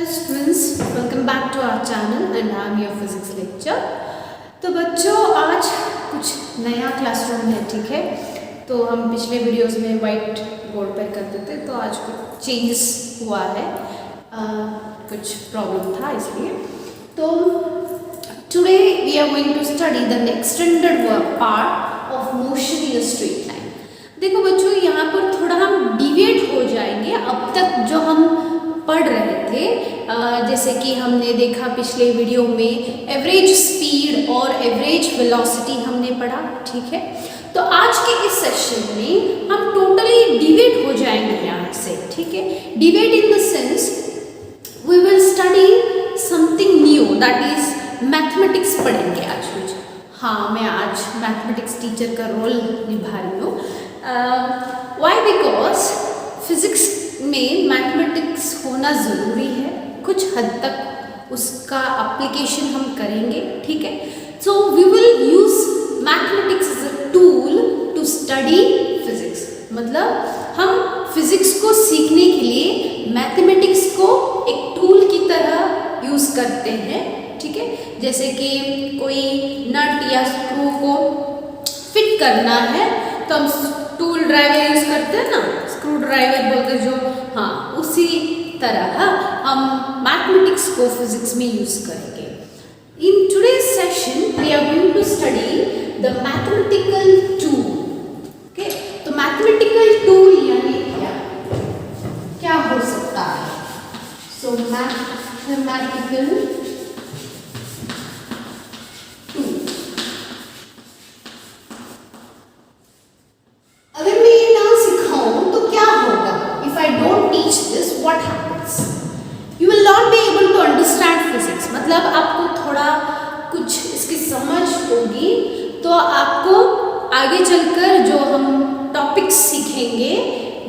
students, welcome back to our channel and I am your physics lecture। तो बच्चों आज कुछ नया क्लासरूम है, ठीक है। तो हम पिछले वीडियोस में वाइट बोर्ड पर करते थे, तो आज कुछ चेंजेस हुआ है, कुछ प्रॉब्लम था इसलिए। तो today we are going to study the extended part of motion in a straight line. देखो बच्चों, यहाँ पर थोड़ा हम डिविएट हो जाएंगे। अब तक जो हम पढ़ रहे थे, जैसे कि हमने देखा पिछले वीडियो में एवरेज स्पीड और एवरेज वेलोसिटी हमने पढ़ा, ठीक है। तो आज के इस सेशन में हम टोटली डिविएट हो जाएंगे यहाँ से, ठीक है। Deviate in the sense we will study something new, that is mathematics पढ़ेंगे आज कुछ। हाँ, मैं आज मैथमेटिक्स टीचर का रोल निभा रही हूँ। वाई? बिकॉज फिजिक्स में मैथमेटिक्स होना ज़रूरी है, कुछ हद तक उसका एप्लीकेशन हम करेंगे, ठीक है। So we will use mathematics as a tool to study physics. मतलब हम फिजिक्स को सीखने के लिए मैथमेटिक्स को एक टूल की तरह यूज़ करते हैं, ठीक है। जैसे कि कोई नट या स्क्रू को फिट करना है तो हम टूल ड्राइवर यूज़ करते हैं ना, स्क्रू ड्राइवर बोलते जो, हाँ, उसी तरह हम मैथमेटिक्स को फिजिक्स में यूज़ करेंगे। In today's session we are going to study the mathematical tool, okay. तो मैथमेटिकल टूल यानी क्या हो सकता है? सो मैथमेटिकल मतलब आपको थोड़ा कुछ इसकी समझ होगी तो आपको आगे चलकर जो हम टॉपिक्स सीखेंगे,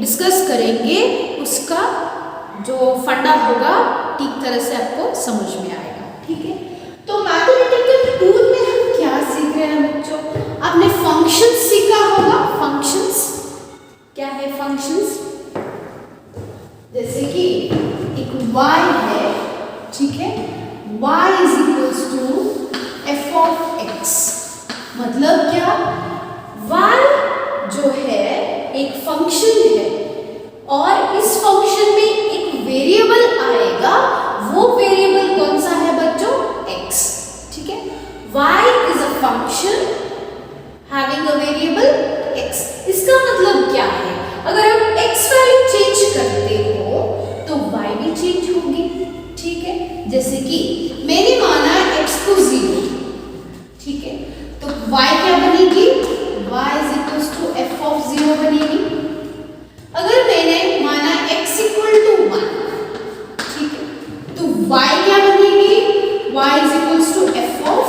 डिस्कस करेंगे, उसका जो फंडा होगा ठीक तरह से आपको समझ में आएगा, ठीक है। तो मैथमेटिकल टूल में हम क्या सीख रहे हैं बच्चों? आपने फंक्शंस सीखा होगा। फंक्शंस क्या है? फंक्शंस जैसे कि एक y है, ठीक है। y is equals to f of x। मतलब क्या? y जो है एक फंक्शन है और इस फंक्शन में एक वेरिएबल आएगा। वो वेरिएबल कौन सा है बच्चों? x, ठीक है। y is a function having a variable x। इसका मतलब क्या है? अगर आप x वैल्यू चेंज करते हो तो y भी चेंज होगी, ठीक है। जैसे कि मैंने माना x को 0, ठीक है। तो y क्या बनेगी? y is equals to f of 0 बनेगी। अगर मैंने माना x equal to 1, ठीक है, तो y क्या बनेगी? y is equals to f of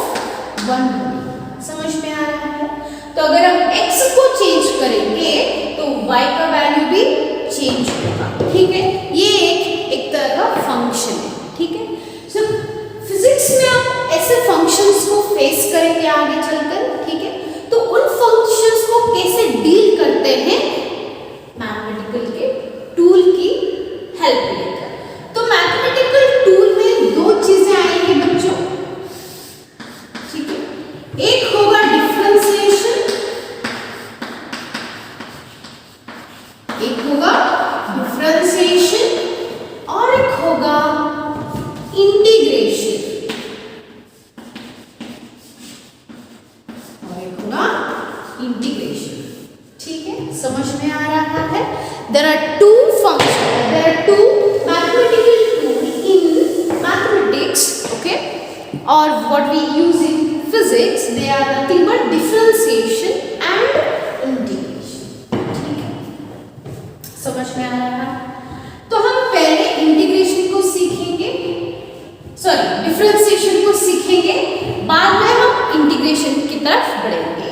1 बनेगी। समझ में आ रहा है? तो अगर हम x को चेंज करेंगे तो y का वैल्यू भी चेंज होगा, ठीक है। ये एक तरह का फंक्शन है, ठीक है। सो फिजिक्स में आप ऐसे फंक्शंस को फेस करेंगे आगे चलकर, ठीक है। तो उन फंक्शंस को कैसे डील करते हैं? मैथमेटिकल के टूल की हेल्प लेकर। तो मैथमेटिकल टूल में दो चीजें आएंगी बच्चों, ठीक है। एक होगा डिफरेंशिएशन, एक होगा डिफरेंशिएशन और एक होगा इंटीग्रेशन, और एक होगा इंटीग्रेशन, ठीक है। समझ में आ रहा है? There are two functions, there are two mathematical tools in mathematics, okay, or what we use in physics. They are nothing but differentiation and integration, ठीक है। समझ में आ रहा है? तो हम पहले इंटीग्रेशन को सीखेंगे, सॉरी डिफरेंशिएशन को सीखेंगे, बाद में हम इंटीग्रेशन की तरफ बढ़ेंगे।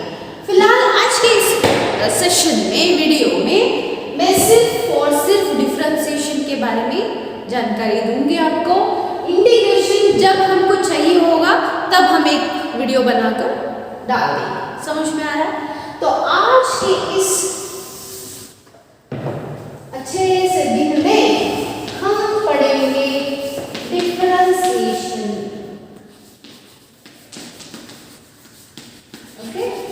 फिलहाल आज के इस सेशन में, वीडियो में, मैं सिर्फ और सिर्फ डिफरेंशिएशन के बारे में जानकारी दूंगी आपको। इंटीग्रेशन जब हमको चाहिए होगा तब हम एक वीडियो बनाकर डाल देंगे। समझ में आ रहा है? तो आज के इस अच्छे से दिन में हम पढ़ेंगे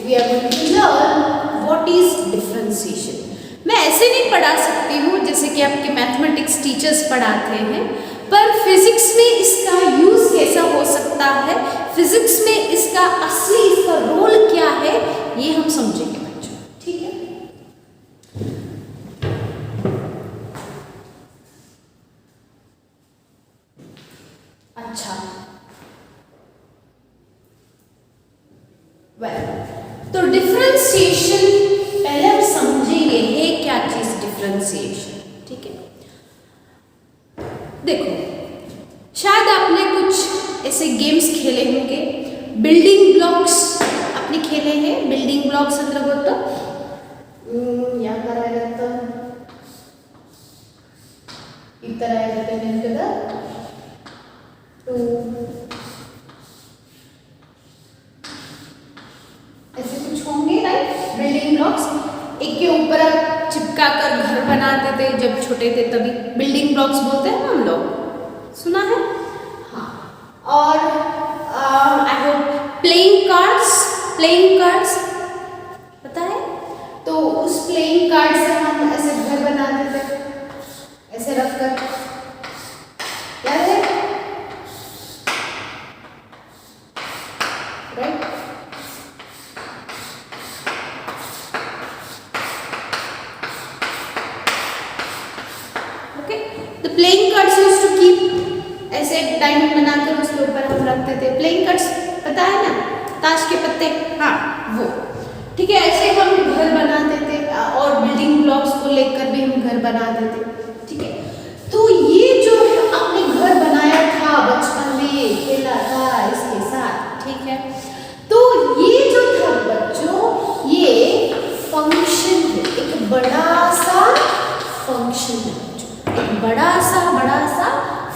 we are going to learn what is differentiation. मैं ऐसे नहीं पढ़ा सकती हूँ जैसे कि आपके मैथमेटिक्स टीचर्स पढ़ाते हैं, पर फिजिक्स में इसका यूज कैसा हो सकता है, फिजिक्स में इसका असली इसका रोल क्या है, ये हम समझेंगे बच्चों, ठीक है। अच्छा, तो डिफरेंशिएशन पहले हम समझेंगे है क्या चीज डिफरेंशिएशन, ठीक है। देखो, शायद आपने कुछ ऐसे गेम्स खेले होंगे, बिल्डिंग ब्लॉक्स आपने खेले हैं, बिल्डिंग ब्लॉक्स अंदर होता यहाँ पर आ जाता इधर आ जाते हैं तो ऐसे कुछ होंगे, राइट। बिल्डिंग ब्लॉक्स एक के ऊपर आप चिपका कर घर बनाते थे जब छोटे थे, तभी बिल्डिंग ब्लॉक्स बोलते हैं ना हम लोग, सुना है, हाँ। और आई होप प्लेइंग कार्ड्स पता है, तो उस प्लेइंग कार्ड से हम ऐसे घर बनाते थे, ऐसे रखकर, याद है, right. The playing cards used to keep ऐसे डायमंड बनाकर उसके ऊपर हम रखते थे। प्लेइंग कार्ड्स पता है ना, ताश के पत्ते, हाँ वो, ठीक है। ऐसे हम घर बनाते थे और बिल्डिंग ब्लॉक्स को लेकर भी हम घर बनाते थे, ठीक है। तो ये जो आपने घर बनाया था बचपन में, खेला था इसके साथ, ठीक है, तो ये जो था बच्चों, ये फंक्शन है, एक बड़ा सा फंक्शन है, एक बड़ा सा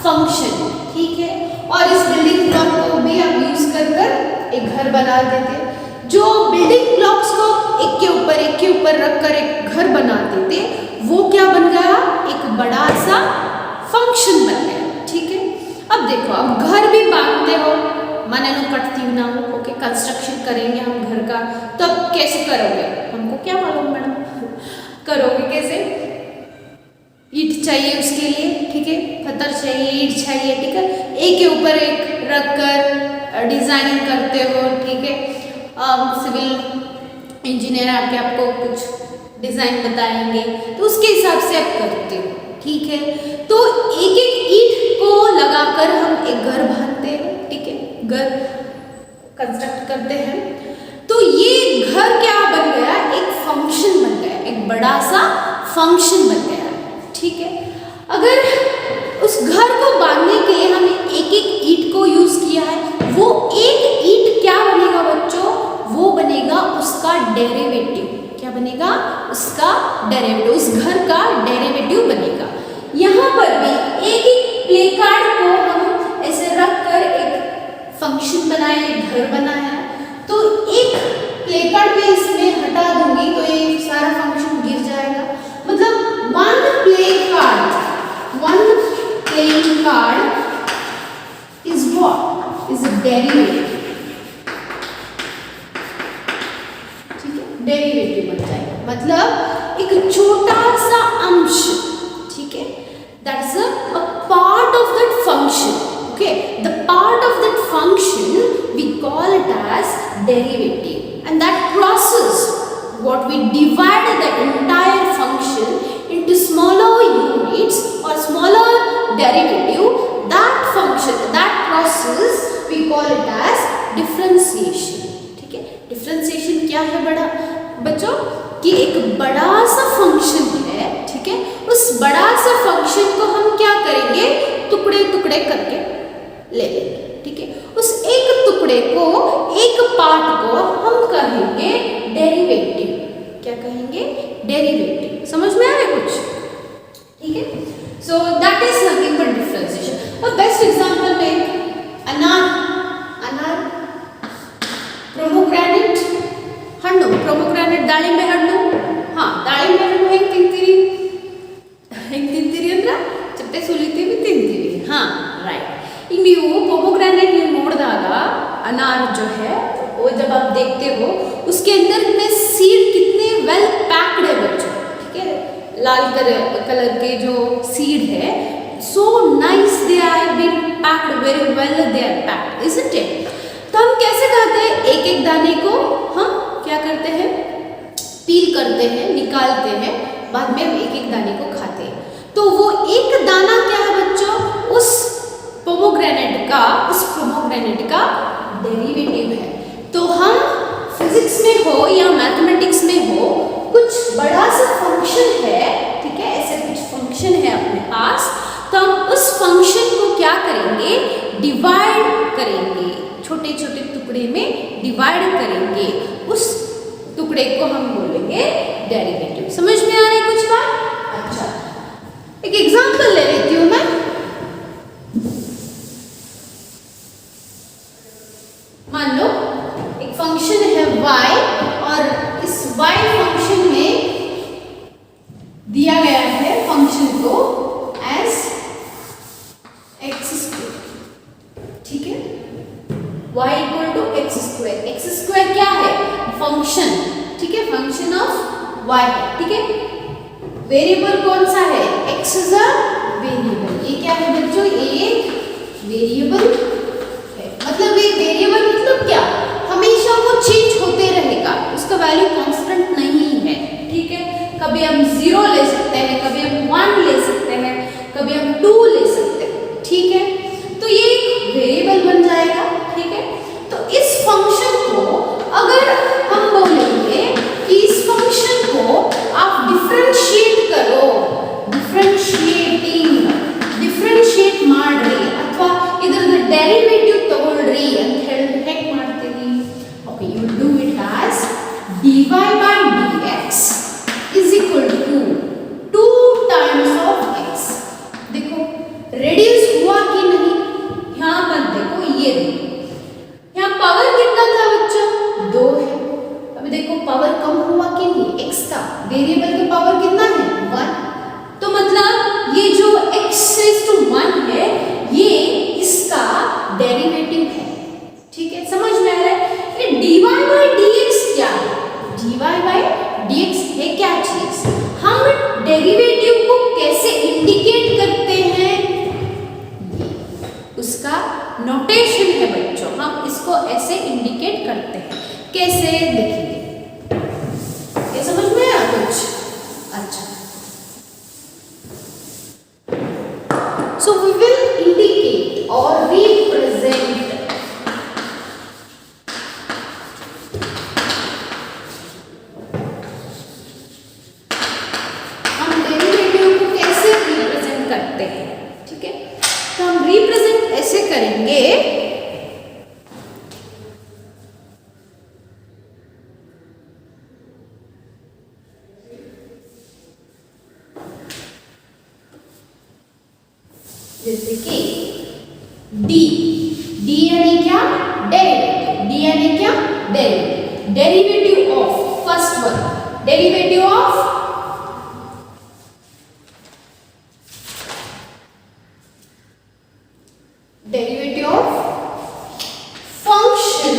फंक्शन, ठीक है। और इस बिल्डिंग ब्लॉक को भी आप यूज कर एक घर बना देते। जो बिल्डिंग ब्लॉक्स को एक के ऊपर रखकर एक घर बनाते थे, वो क्या बन गया, एक बड़ा सा फंक्शन बन गया, ठीक है। अब देखो, अब घर भी बांधते हो, माने लो कटती ना हो, ओके, कंस्ट्रक्शन करेंगे हम घर का, तो अब कैसे करोगे, हमको क्या मालूम मैडम, करोगे कैसे, ईंट चाहिए उसके लिए, ठीक है, पत्थर चाहिए, ईंट चाहिए, ठीक है, एक के ऊपर एक रखकर डिजाइनिंग करते हो, ठीक है। सिविल इंजीनियर आके आपको कुछ डिजाइन बताएंगे, तो उसके हिसाब से आप करते हो, ठीक है। तो एक एक ईंट को लगाकर हम एक घर बांधते हैं, ठीक है, घर कंस्ट्रक्ट करते हैं। तो ये घर क्या बन गया, एक फंक्शन बन गया, एक बड़ा सा फंक्शन बन गया, ठीक है। अगर उस घर को बांधने के लिए हमने एक एक ईंट को यूज किया है, वो एक ईंट क्या बनेगा बच्चों, वो बनेगा उसका डेरिवेटिव, क्या बनेगा, उसका डेरिवेटिव, उस घर का डेरिवेटिव बनेगा। यहाँ पर भी एक एक प्ले कार्ड को हम ऐसे रखकर एक फंक्शन बनाया, एक घर बनाया, तो एक प्ले कार्ड में इसमें हटा दूंगी तो ये सारा फंक्शन गिर जाएगा। मतलब one playing card is what? Is a derivative, ठीक है, डेरिवेटिव बन जाएगा, मतलब एक छोटा सा अंश, ठीक है, that's a part of that function, okay, the part of that function we call it as derivative, and that process what we divide the entire function into smaller units or smaller derivative, that function, that process we call it as differentiation, ठीक है। differentiation क्या है बड़ा बच्चों, कि एक बड़ा सा फंक्शन है, ठीक है, उस बड़ा सा फंक्शन को हम क्या करेंगे, टुकड़े टुकड़े करके ले लेंगे, ठीक है। उस एक टुकड़े को, एक पार्ट को हम कहेंगे डेरिवेटिव, क्या कहेंगे, डेरिवेटिव, समझ में आ रहा है कुछ, ठीक है। So that is nothing but differentiation. और बेस्ट एग्जांपल में अनार, प्रोमोग्रेनेट हಣ್ಣು, प्रोमोग्रेनेट ದಾಳಿಂಬೆ ಹಣ್ಣು, ಹಾ ದಾಳಿಂಬೆ ಹಣ್ಣು ಹೆಂಗೆ ತಿಂತೀರಿ ಅಂದ್ರೆ ಚಪ್ಪೆ ಸುಲಿತೀವಿ, ತಿಂತೀವಿ, ಹಾ राइट। ಈಗ ನೀವು पोमोग्रेनेट ನೀವು ನೋಡಿದಾಗ अनार जो है वो जब आप देखते हो उसके अंदर में सीड कितने वेल पैक्ड है बच्चों, ठीक है, लाल कलर के जो सीड है, so nice they are been packed, very well they are packed, isn't it. तो हम कैसे खाते हैं, एक एक दाने को हम क्या करते हैं, पील करते हैं, निकालते हैं, बाद में एक एक दाने को खाते हैं। तो वो एक दाना क्या है बच्चों, उस पोमोग्रेनेट का डेरिवेटिव है। तो हम फिजिक्स में हो या मैथमेटिक्स में हो, कुछ बड़ा सा फंक्शन है, ठीक है, ऐसे कुछ फंक्शन है अपने पास, तो हम उस फंक्शन को क्या करेंगे, डिवाइड करेंगे, छोटे छोटे टुकड़े में डिवाइड करेंगे, उस टुकड़े को हम बोलेंगे डेरिवेटिव। समझ में आ रही है कुछ बात? अच्छा, एक एग्जांपल ले लेती हूं मैं। मान लो एक फंक्शन है y, और इस y फंक्शन में दिया गया है फंक्शन को एज x², ठीक है, y equal to x²। x² क्या है, फंक्शन, ठीक है, फंक्शन ऑफ y है, ठीक है। वेरिएबल कौन सा है, x इज अ वेरिएबल। ये क्या है बच्चों, ये एक वेरिएबल है। मतलब एक वेरिएबल मतलब क्या, हमेशा वो चेंज होते रहेगा, उसका वैल्यू कांस्टेंट नहीं है, ठीक है। कभी हम 0 ले सकते हैं, कभी हम 1 ले सकते हैं, कभी हम 2 ले सकते हैं, ठीक है। तो ये एक वेरिएबल बन जाएगा, ठीक है। तो इस फंक्शन को अगर हम बोलेंगे कि इस फंक्शन को आप डिफरेंशिएट करो, डिफरेंशिएट ಮಾಡ್ರಿ ಅಥವಾ ಇದರ डेरिवेटिव ತಗೊಳ್ರಿ ಅಂತ ಹೇಗೆ ಮಾಡ್ತೀವಿ, okay, you will do it as dy by dx is equal to 2 times of x। देखो रेड्यूस हुआ कि नहीं, यहाँ पर देखो, ये देखो, यहाँ पावर कितना था बच्चों, 2 है। अभी देखो पावर कम हुआ कि नहीं, x का, वेरिएबल का पावर कितना है, 1। तो मतलब ये जो x⁻1 है, ये इसका डेरिवेटिव है, ठीक है। समझ में आ रहा है? ये dy by dx क्या है, dy by dx है क्या चीज, हम डेरिवेटिव को कैसे इंडिकेट करते हैं, उसका नोटेशन है बच्चों, हम इसको ऐसे इंडिकेट करते हैं, कैसे देखेंगे, ये समझ में आया कुछ? अच्छा, so we will indicate or represent हम डेरिवेटिव को कैसे रिप्रेजेंट करते हैं, ठीक है। तो हम रिप्रेजेंट ऐसे करेंगे, जैसे कि d यानी क्या, डेरिवेटिव, d यानी क्या, derivative, derivative of, first one, derivative of function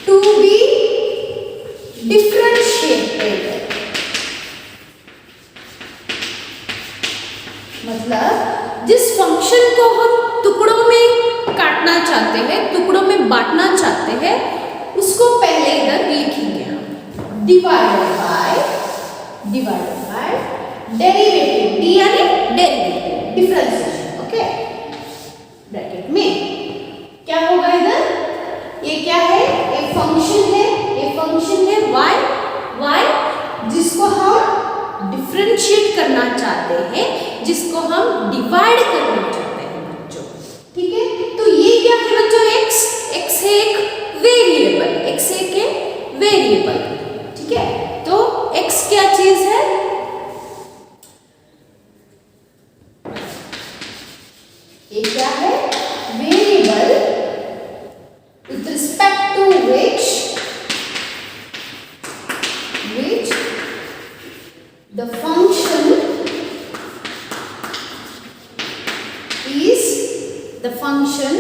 to be differentiated. मतलब जिस फंक्शन को हम टुकड़ों में काटना चाहते हैं, टुकड़ों में बांटना चाहते हैं, उसको पहले इधर लिखेंगे हम, डिवाइडेड बाय डेरिवेटिव, डी यानी डेरिवेटिव, डिफरेंशिएशन, ओके। ब्रैकेट में क्या होगा इधर, ये क्या है, एक फंक्शन है, y जिसको हम डिफरेंशिएट करना चाहते हैं, जिसको हम डिवाइड करना चाहते हैं बच्चों, ठीक है। तो ये क्या है बच्चों, x है एक वेरिएबल, ठीक है। तो x क्या चीज है, ये क्या है, variable with respect to which the function is the function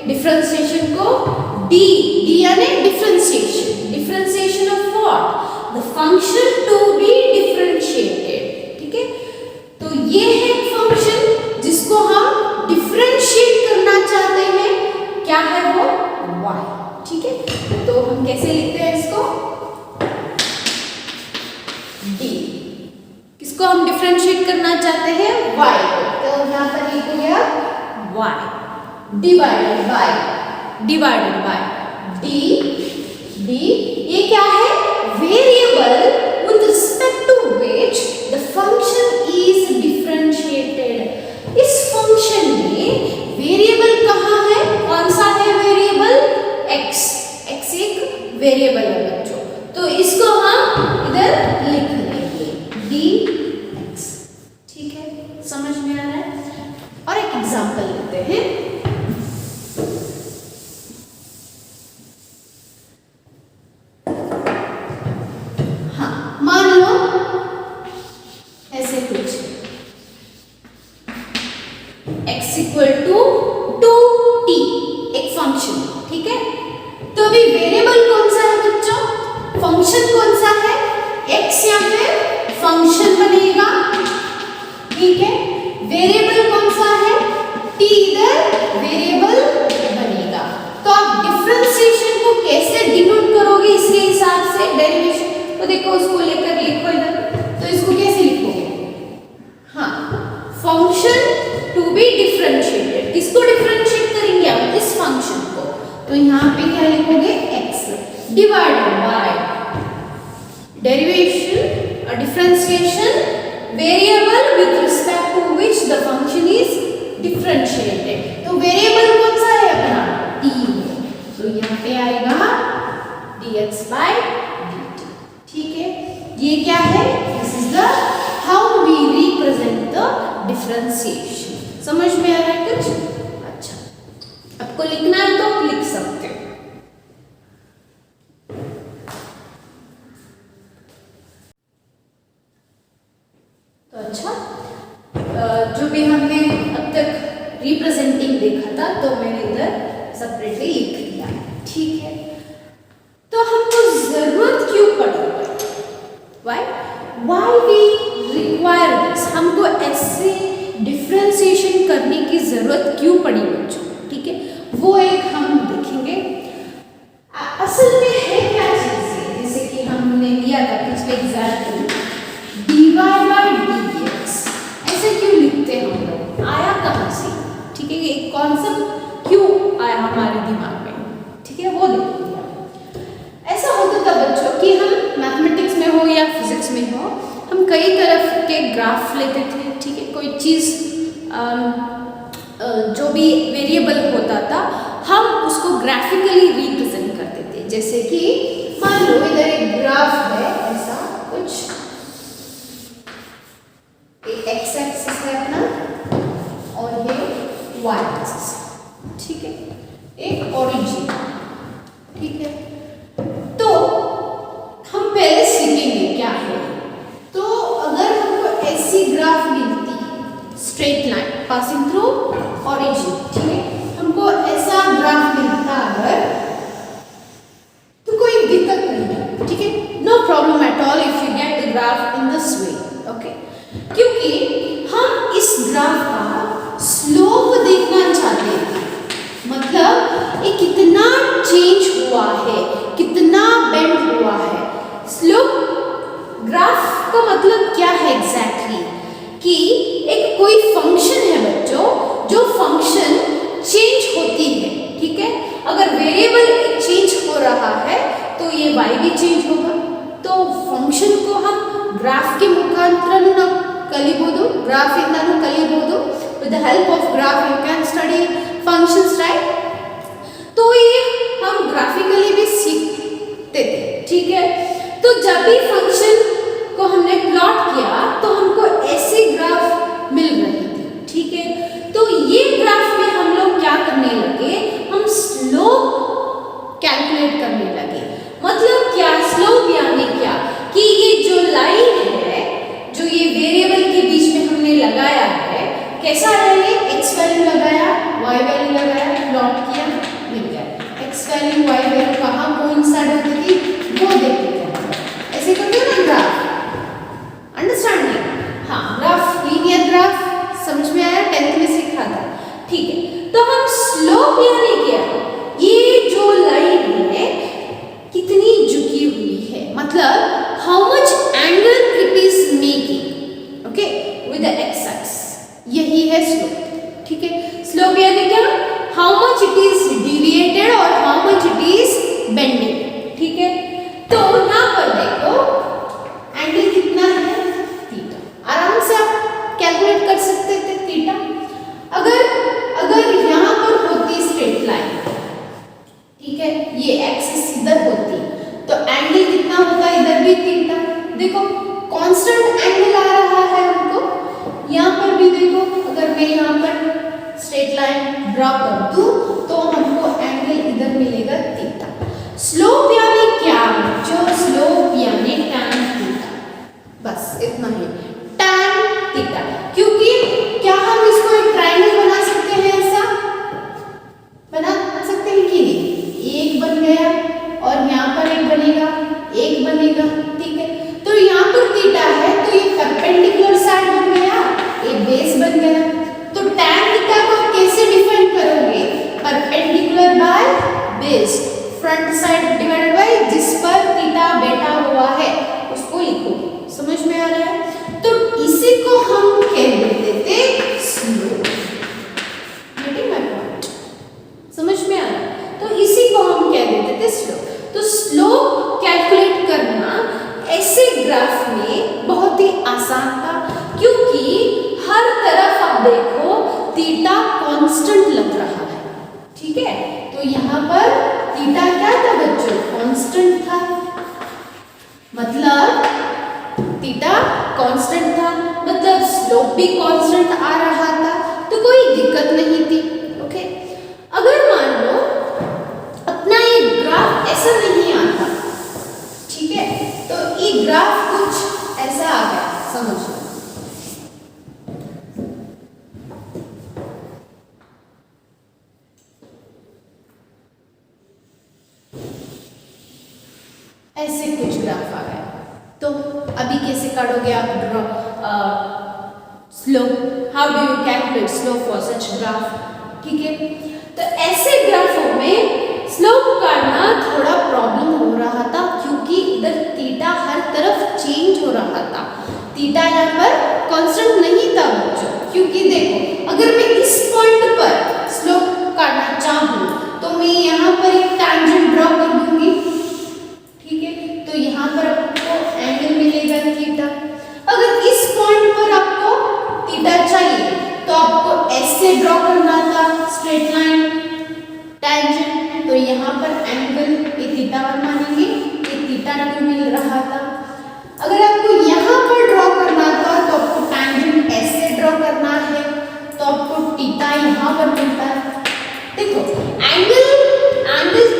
differentiation को डी यानी differentiation. Differentiation of what? The function to be differentiated. ठीक है, तो ये है फंक्शन जिसको हम डिफरेंशिएट करना चाहते हैं। क्या है वो? y। ठीक है, तो हम कैसे लिखते हैं इसको? d। किसको हम डिफरेंशिएट करना चाहते हैं? y को। तो यहाँ पर लिखोगे आप y डिवाइडेड बाय d। ये क्या है? Variable with respect to which the function is differentiated. इस फंक्शन में वेरिएबल कहाँ है? कौन सा है वेरिएबल? x। x एक वेरिएबल है बच्चों, तो इसको हम इधर लिख लेंगे dx। ठीक है, समझ में आ रहा है? और एक एग्जांपल लेते हैं। x इक्वल टू 2t एक फंक्शन। ठीक है, तो अभी वेरिएबल कौन सा है बच्चों? फंक्शन कौन सा है? x यहाँ पे फंक्शन बनेगा। ठीक है, वेरिएबल कौन सा है? t इधर वेरिएबल बनेगा। तो आप डिफरेंशिएशन को कैसे डिनोट करोगे इसके हिसाब से? डेरिवेशन तो देखो, उसको लेकर लिखो इधर। तो इसको कैसे लिखोगे? हाँ, फंक्शन टू बी डिफरेंशिएटेड। किसको डिफरेंशिएट करेंगे हम? इस फंक्शन को। तो यहाँ पे क्या लिखोगे? x डिवाइडेड बाय डेरिवेशन और differentiation variable with respect to which the function is differentiated. तो वेरिएबल कौन सा है अपना? t है, तो यहाँ पे आएगा dx by dt। ठीक है, ये क्या है? This is the how we represent the differentiation. समझ में आ रहा है कुछ? अच्छा, आपको लिखना है तो आप लिख सकते हो। तो अच्छा, जो भी हमने अब तक रिप्रेजेंटिंग देखा था तो मैंने इधर सेपरेटली लिख दिया। ठीक है, तो हमको जरूरत क्यों पड़ी? Why we require this? हमको ऐसे डिफरेंशिएशन करने की जरूरत क्यों पड़ी बच्चों? ठीक है, वो एक हम देखेंगे। असल में है क्या चीज? जैसे कि हमने लिया था पिछले एग्जाम्पल dy by dx। ऐसे क्यों लिखते हैं हम लोग? आया कहाँ से? ठीक है, एक कॉन्सेप्ट क्यों आया हमारे दिमाग में? ठीक है, वो देखेंगे। ऐसा होता था बच्चों कि हम मैथमेटिक्स में हो या फिजिक्स में हो, हम कई तरह के ग्राफ लेते थे। ठीक है, कोई चीज़ जो भी वेरिएबल होता था हम उसको ग्राफिकली रिप्रेजेंट करते थे। जैसे कि मान लो इधर एक ग्राफ है, ऐसा कुछ, एक एक्स एक्सिस है अपना और ये वाई एक्सिस। ठीक है, एक ओरिजिन। ठीक है, तो हम पहले सीखेंगे क्या है। तो अगर हमको ऐसी ग्राफ मिलती straight line passing through origin, ठीक है, हमको ऐसा ग्राफ मिलता अगर, तो कोई दिक्कत नहीं है। ठीक है, no problem at all if you get the graph in this way. Okay, क्योंकि हम इस ग्राफ का स्लोप देखना चाहते हैं, मतलब ये कितना चेंज हुआ है, कितना बेंड हुआ है। स्लोप ग्राफ का मतलब क्या है एग्जैक्टली? कि एक कोई फंक्शन है बच्चों, जो फंक्शन चेंज होती है। ठीक है, अगर वेरिएबल चेंज हो रहा है तो ये y भी चेंज होगा। तो फंक्शन को हम ग्राफ के मुखांतर कलिबोदु, ग्राफ इंदानु कलिबोदु। With the help of graph you can study functions, right? तो ये हम ग्राफिकली भी सीखते थे। ठीक है, तो जब भी फंक्शन को हमने प्लॉट किया तो हमको ऐसे ग्राफ मिल रही थी। ठीक है, तो ये ग्राफ में हम लोग क्या करने लगे? हम स्लोप कैलकुलेट करने लगे। मतलब क्या? स्लोप यानी क्या कि ये जो लाइन है, जो ये वेरिएबल के बीच में हमने लगाया है, कैसा है? ये x वैल्यू लगाया, y वैल्यू लगाया, प्लॉट किया, मिल गया। एक्स वैल्यू वाई वैल्यू कहाँ कोइंसाइड होती थी वो देखते थे। ऐसे करते हो ना ग्राफ, अंडरस्टैंडिंग? हाँ, ग्राफ, लीनियर ग्राफ समझ में आया, 10th में सीखा था। ठीक है, तो हम स्लोप यानी क्या, ये जो लाइन है कितनी झुकी हुई है, मतलब how much angle it is making, okay, with the x axis, यही है स्लोप। ठीक है, स्लोप यानी क्या, how much it is deviated और how much it is bending. ठीक है, तो यहाँ पर देखो एंगल कितना है, थीटा, आराम से आप कैलकुलेट कर सकते थे थीटा। अगर यहाँ पर होती स्ट्रेट लाइन, ठीक है, ये एक्सिस इधर होती तो एंगल कितना होता, इधर भी थीटा। देखो कांस्टेंट एंगल आ रहा है हमको, यहाँ पर भी देखो, अगर मैं यहाँ पर स्ट्रेट लाइन ड्रॉ कर दूं तो हमको एंगल इधर मिलेगा थीटा। स्लोप यानी क्या, जो स्लोप यानी tan थीटा, बस इतना ही, tan थीटा। क्योंकि क्या हम इसको एक ट्रायंगल बना सकते हैं, ऐसा बना सकते हैं कि नहीं, एक बन गया और यहाँ पर एक बनेगा, एक बनेगा। ठीक है, तो यहाँ पर थीटा है तो ये परपेंडिकुलर साइड बन गया, ये बेस बन गया। तो tan थीटा को कैसे डिफाइन करोगे, perpendicular by base, front side divided by जिस पर थीटा बैठा हुआ है उसको लिखो। समझ में आ रहा है? तो इसी को हम कह देते थे स्लोप। Getting my point? समझ में आ रहा है? तो इसी को हम कह देते थे स्लोप। तो स्लोप कैलकुलेट करना ऐसे ग्राफ में बहुत ही आसान था, क्योंकि हर तरफ आप देखो थीटा कांस्टेंट लग रहा है। ठीक है, तो यहाँ पर थीटा क्या था बच्चों, कांस्टेंट था, मतलब थीटा कांस्टेंट था, मतलब स्लोप भी कांस्टेंट आ रहा था, तो कोई दिक्कत नहीं थी। ओके, अगर मान लो अपना ये ग्राफ ऐसा नहीं आता, ठीक है, तो ये ग्राफ कुछ ऐसा आ गया, समझ लो ऐसे कुछ ग्राफ आ गया, तो अभी कैसे काटोगे आप slope, how do you calculate slope for such graph? ठीक है, तो ऐसे ग्राफों में स्लोप काटना थोड़ा प्रॉब्लम हो रहा था, क्योंकि इधर थीटा हर तरफ चेंज हो रहा था। थीटा यहाँ पर कांस्टेंट नहीं था बच्चों, क्योंकि देखो अगर मैं इस पॉइंट पर स्लोप काटना चाहूँ तो मैं यहाँ पर एक टैंजेंट ड्रॉ कर दूंगी। ठीक है, तो यहाँ पर आपको एंगल मिलेगा थीटा। अगर इस पॉइंट पर आपको थीटा चाहिए तो आपको ऐसे ड्रॉ करना था स्ट्रेट लाइन टैंजेंट, तो यहाँ पर एंगल ये थीटा 1 मानेंगे, ये थीटा 2 मिल रहा था। अगर आपको यहाँ पर ड्रॉ करना था तो आपको टैंजेंट ऐसे ड्रॉ करना है, तो आपको थीटा यहाँ पर मिलता है। देखो एंगल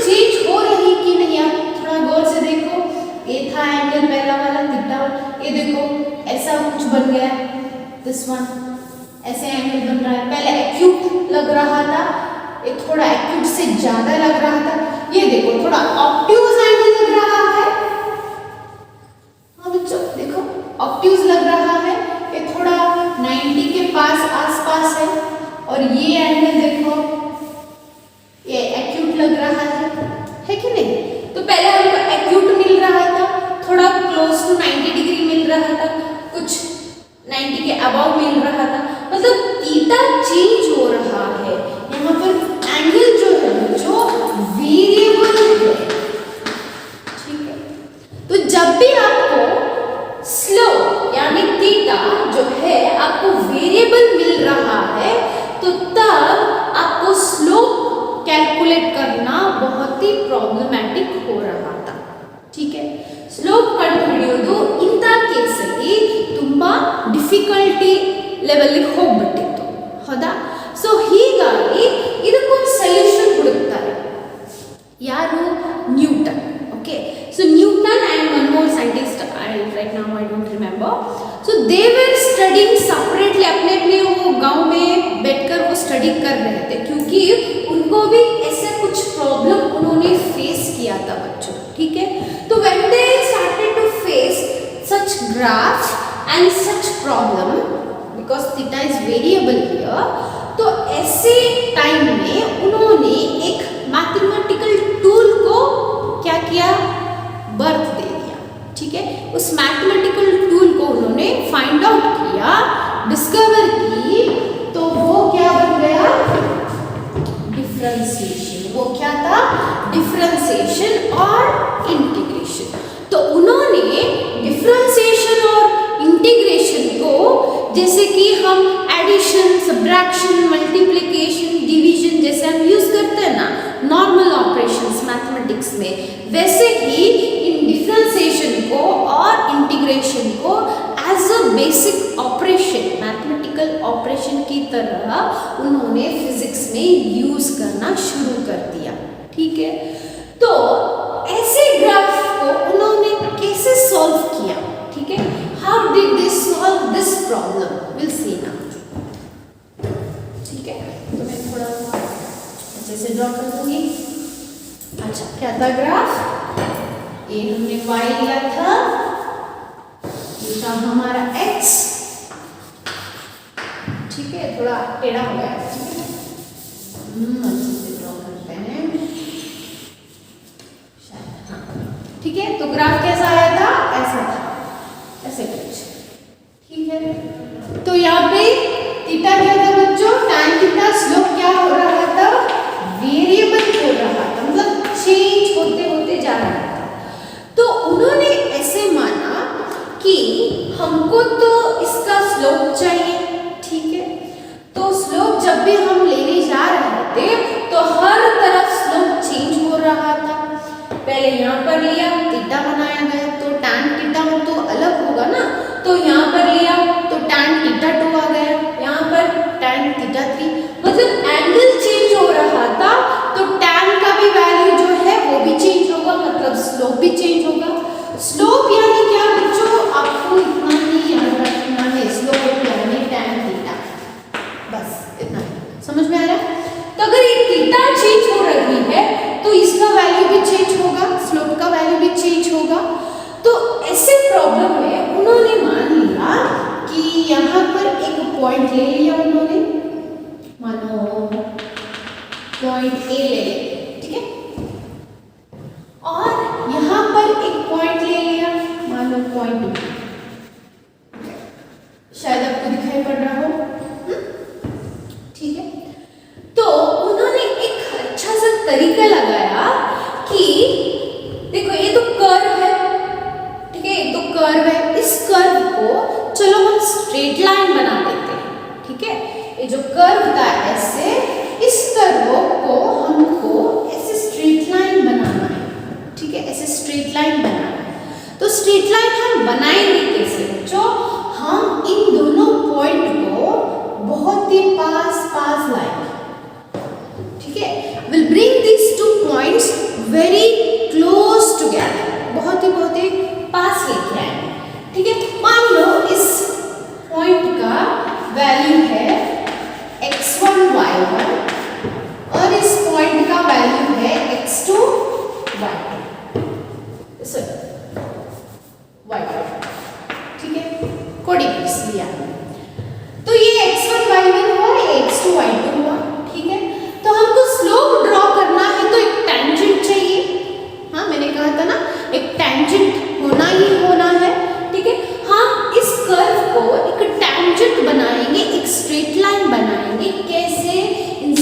चेंज हो रही कि नहीं, आप थोड़ा गौर से देखो, ये था एंगल पहला वाला थीटा, ये देखो ऐसा कुछ बन गया, दिस वन ऐसे एंगल बन रहा है, पहले एक्यूट लग रहा था, ये थोड़ा एक्यूट से ज्यादा लग रहा था, ये देखो थोड़ा ऑब्ट्यूज एंगल लग रहा है। हाँ बच्चों देखो ऑब्ट्यूज लग रहा है, ये थोड़ा 90 के पास आसपास है, और ये एंगल देखो ये एक्यूट लग रहा है कि नहीं? तो पहले हमको एक्यूट मिल रहा था, थोड़ा क्लोज टू 90 डिग्री मिल रहा था, कुछ 90 के अबव मिल रहा था, मतलब थीटा चेंज हो रहा है। यहाँ पर एंगल जो है जो वेरिएबल है, ठीक है, तो जब भी आपको स्लोप यानी थीटा जो है आपको वेरिएबल मिल रहा है, तो तब आपको स्लोप कैलकुलेट करना बहुत ही प्रॉब्लमैटिक हो रहा था। ठीक है, ಸ್ಲೋಪ್ ಕಂಡುಹಿಡಿಯೋದು ಇಂಥ ಕೇಸಲ್ಲಿ ತುಂಬ ಡಿಫಿಕಲ್ಟಿ ಲೆವೆಲ್ಗೆ ಹೋಗ್ಬಿಟ್ಟಿತ್ತು, ಹೌದಾ? ಸೊ ಹೀಗಾಗಿ ಇದಕ್ಕೊಂದು ಸೊಲ್ಯೂಷನ್ ಹುಡುಕ್ತಾರೆ ಯಾರು? Newton. Okay, so Newton and one more scientist, right now I don't remember, so they were studying separately, अपने अपने वो गांव में बैठकर वो स्टडी कर रहे थे, क्योंकि उनको उनको भी ऐसे कुछ प्रॉब्लम उन्होंने फेस किया था बच्चों, ठीक है। तो when they started to face such graphs and such problem because theta is variable here, तो ऐसे टाइम में उन्होंने एक मैथमेटिकल टूल को क्या किया, बर्थ दे दिया, ठीक है। उस मैथमेटिकल टूल को उन्होंने फाइंड आउट किया, डिस्कवर की, तो वो क्या बन गया, डिफरेंशिएशन। वो क्या था, डिफरेंशिएशन और इंटीग्रेशन। तो उन्होंने डिफरेंशिएशन और इंटीग्रेशन को, जैसे कि हम एडिशन, सब्ट्रैक्शन, मल्टीप्लिकेशन, डिवीजन जैसे हम यूज करते हैं ना नॉर्मल ऑपरेशंस मैथमेटिक्स में, वैसे ही इन डिफरेंशिएशन को और इंटीग्रेशन को as a basic operation, mathematical operation की तरह उन्होंने फिजिक्स में यूज करना शुरू कर दिया, ठीक है। तो ऐसे ग्राफ को उन्होंने कैसे सॉल्व किया, ठीक है, how did they solve this problem, will see now, ठीक है। तो मैं थोड़ा अच्छे से ड्रॉ कर दूंगी। अच्छा, क्या था ग्राफ, ये हमने y लिया था, ये था हमारा x, ठीक है, थोड़ा टेढ़ा हो गया, ठीक है, अच्छे से ड्रॉ करते हैं, शायद, हाँ, ठीक है। तो ग्राफ कैसा आया था, ऐसा था, ऐसे कुछ, ठीक है। तो यहाँ पे थीटा क्या था बच्चों, tan थीटा, स्लोप क्या हो रहा था, वेरिएबल हो रहा था, मतलब चेंज होते होते जा रहा था। तो उन्होंने ऐसे माना कि हमको तो इसका स्लोप चाहिए, ठीक है। तो स्लोप जब भी हम लेने जा रहे थे तो हर तरफ स्लोप चेंज हो रहा था। पहले यहाँ पर लिया, थीटा बनाया गया, तो tan थीटा तो अलग होगा ना, तो यहाँ पर लिया तो tan थीटा 2 आ गया, यहाँ पर tan थीटा 3, मतलब एंगल चेंज हो रहा था, तो tan का भी वैल्यू जो है वो भी चेंज होगा, मतलब स्लोप भी चेंज होगा। स्लोप यानी क्या बच्चों, आपको इतना ही याद रखना है, स्लोप यानी tan थीटा, बस इतना समझ में आ रहा है। तो अगर ये थीटा चेंज हो रही है तो इसका वैल्यू भी चेंज होगा, स्लोप का वैल्यू भी चेंज होगा। तो ऐसे प्रॉब्लम में उन्होंने मान लिया कि यहाँ पर एक पॉइंट ले लिया उन्होंने, मानो पॉइंट ए ले लिया, ठीक है, और यहाँ पर एक पॉइंट ले लिया, मानो पॉइंट बी, शायद आपको दिखाई पड़ रहा हो, ठीक है। तो उन्होंने एक अच्छा सा तरीका लगाया कि देखो ये तो कर्व है, ठीक है, ये तो कर्व है, इस कर्व को चलो हम स्ट्रेट लाइन बना देते हैं, ठीक है। ये जो कर्व था ऐसे, इस कर्व को हमको ऐसे स्ट्रेट लाइन बनाना है, ठीक है, ऐसे स्ट्रेट लाइन बनाना है। तो स्ट्रेट लाइन हम बनाएंगे कैसे बच्चों, हम इन दोनों पॉइंट को बहुत ही पास पास लाएंगे, ठीक है, will bring this two points very close together, बहुत ही पास लेके आएंगे, ठीक है। मान लो इस पॉइंट का वैल्यू है x1 y1 और इस पॉइंट का वैल्यू है x2 y2, ठीक है, कोऑर्डिनेट्स लिया। तो ये x1 y1 हुआ, ये x2 y2 हुआ, ठीक है। तो हमको स्लोप ड्रॉ करना है तो एक टेंजेंट चाहिए, हाँ मैंने कहा था ना एक टेंजेंट होना ही होना है, ठीक है। हम इस कर्व को एक टेंजेंट बनाएंगे, एक स्ट्रेट लाइन बनाएंगे, कैसे, इन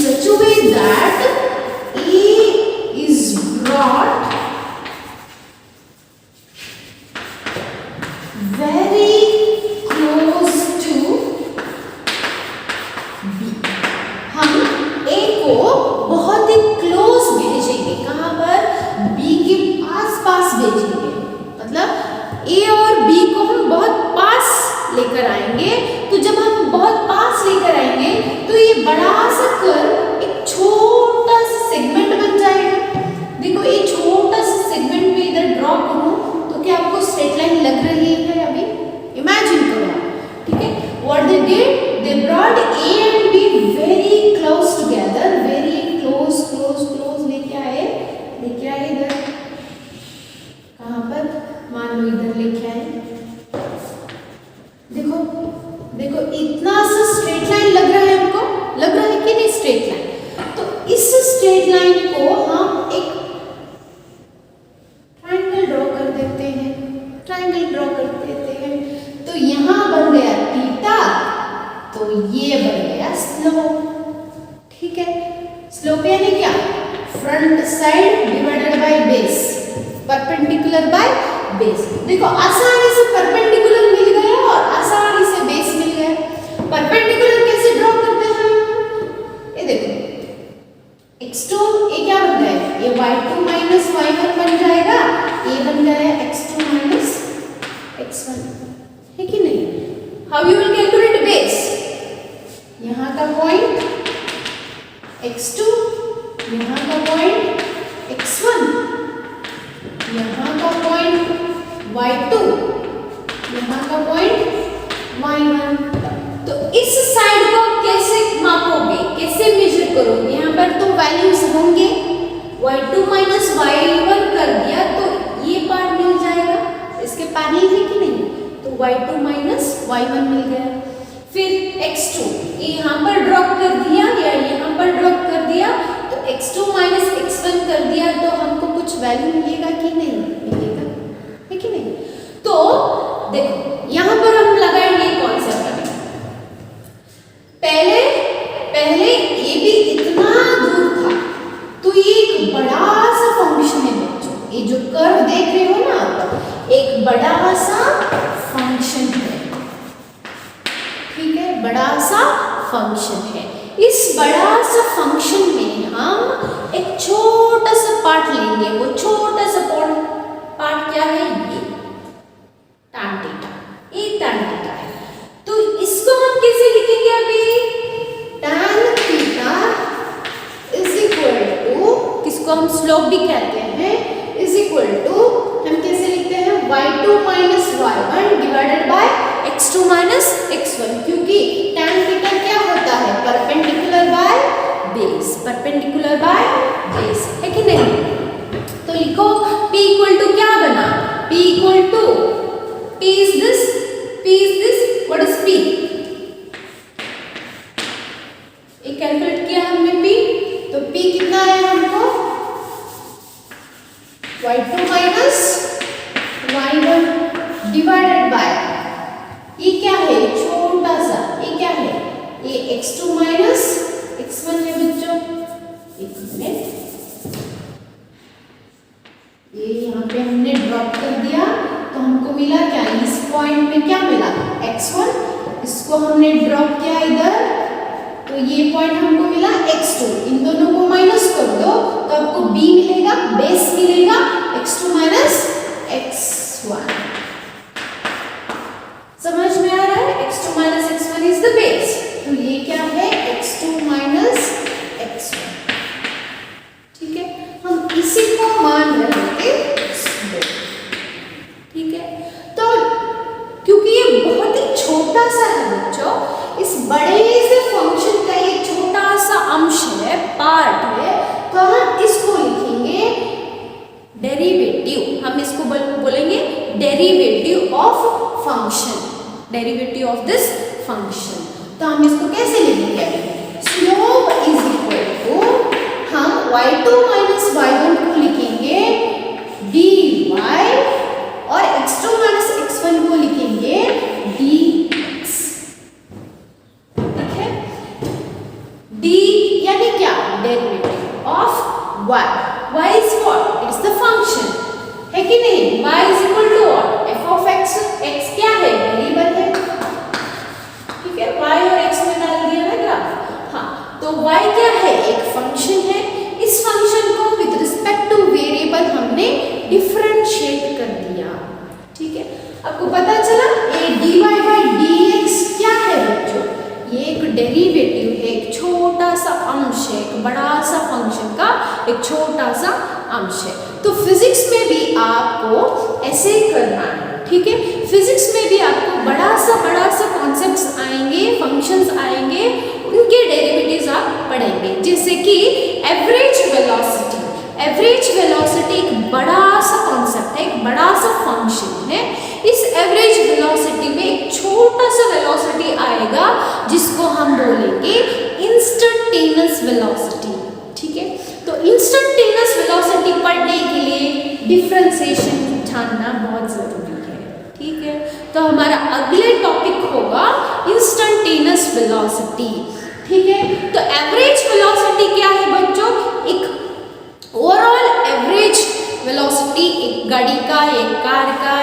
ठीक है, स्लोप यानी क्या, front side divided by base, perpendicular by base. देखो आसानी से परपेंडिकुलर मिल गया और आसानी से बेस मिल गया। परपेंडिकुलर कैसे ड्रॉ करते हैं, ये देखो x2 ये क्या बन गया, ये y2 माइनस y1 बन जाएगा, ये बन गया x2 माइनस x1, है कि नहीं। How you will calculate base, यहाँ का पॉइंट x2, यहाँ का पॉइंट x1, यहाँ का पॉइंट y2, यहाँ का पॉइंट y1। तो इस साइड को कैसे मापोगे, कैसे मेजर करोगे, यहाँ पर तो वैल्यूज होंगे, y2 माइनस y1 कर दिया तो ये पार्ट मिल जाएगा, इसके पैरेलल है कि नहीं, तो y2 माइनस y1 मिल गया। फिर x2 ये यहाँ पर ड्रॉप कर दिया या यहाँ पर ड्रॉप कर दिया, तो x2 माइनस x1 कर दिया तो हमको कुछ वैल्यू मिलेगा कि नहीं मिलेगा, है कि नहीं। तो देखो यहाँ पर हम लगाएंगे कॉन्सेप्ट, पहले ये भी इतना दूर था, तो ये एक बड़ा सा फंक्शन है बच्चों, ये जो कर्व देख रहे हो ना आप, एक बड़ा सा फंक्शन है, ठीक है, बड़ा सा फंक्शन है। इस बड़ा सा फंक्शन में हम एक छोटा सा पार्ट लेंगे, वो छोटा सा पार्ट क्या है, ये tan थीटा, ये tan थीटा है। तो इसको हम कैसे लिखेंगे अभी, tan theta is equal to, किसको हम स्लोप भी कहते हैं, इज इक्वल टू, हम कैसे लिखते हैं, y2 minus y1 divided by x2 minus x1, क्योंकि tan थीटा क्या होता है, perpendicular by base, perpendicular by base, है कि नहीं। तो लिखो p इक्वल टू क्या बना, p equal to, p is this, what is p, ये कैलकुलेट किया हमने p, तो p कितना है हमको, y2 minus y1 divided by, ये क्या है, छोटा सा, ये क्या है, ये x2 माइनस x1 है बच्चों, एक मिनट, ये यहाँ पे हमने ड्रॉप कर दिया, तो हमको मिला क्या, इस पॉइंट में क्या मिला, x1, इसको हमने ड्रॉप किया इधर, तो ये पॉइंट हमको मिला x2, इन दोनों को माइनस कर दो तो आपको b मिलेगा, बेस मिलेगा, x2 माइनस x1, समझ में आ रहा है, x2 minus x1 is the base, तो ये क्या है, x2 माइनस x1, ठीक है, हम इसी को मान रहे थे, ठीक है। तो क्योंकि ये बहुत ही छोटा सा है बच्चों, इस बड़े से फंक्शन का ये छोटा सा अंश है, पार्ट है, तो हम इसको लिखेंगे डेरिवेटिव, हम इसको बोलेंगे derivative of function, derivative of this function. तो हम इसको कैसे लिखेंगे, स्लोप इज इक्वल टू, हम y2 माइनस y1 को लिखेंगे dy और x2 माइनस x1 को लिखेंगे dx, ठीक है। d यानी क्या, derivative of y, y is what, it's the function, है कि नहीं, y is equal to what, f of x, x क्या है, वेरिएबल है, ठीक है, y और x में डाल दिया ना ग्राफ, हाँ, तो y क्या है, एक फंक्शन है, इस फंक्शन को विद रिस्पेक्ट टू वेरिएबल हमने डिफरेंशिएट कर दिया, ठीक है। आपको पता चला ये dy by dx क्या है बच्चों, ये एक डेरिवेटिव है, एक छोटा सा अंश है, एक बड़ा सा फंक्शन का एक छोटा सा अंश है। तो फिजिक्स में भी आपको ऐसे ही करना है, ठीक है, फिजिक्स में भी आपको बड़ा सा कॉन्सेप्ट्स आएंगे, फंक्शंस आएंगे, उनके डेरिवेटिव्स आप पढ़ेंगे, जैसे कि एवरेज वेलोसिटी, एवरेज वेलोसिटी एक बड़ा सा कॉन्सेप्ट है, एक बड़ा सा फंक्शन है। इस एवरेज वेलोसिटी में एक छोटा सा वेलोसिटी आएगा जिसको हम बोलेंगे इंस्टेंटेनियस वेलोसिटी, ठीक है। तो इंस्टेंटेनियस वेलोसिटी पढ़ने के लिए डिफरेंशिएशन जानना बहुत जरूरी है, ठीक है। तो हमारा अगले टॉपिक होगा इंस्टेंटेनियस वेलोसिटी। ठीक है। तो एवरेज वेलोसिटी क्या है बच्चों, एक ओवरऑल एवरेज वेलोसिटी एक गाड़ी का, एक कार का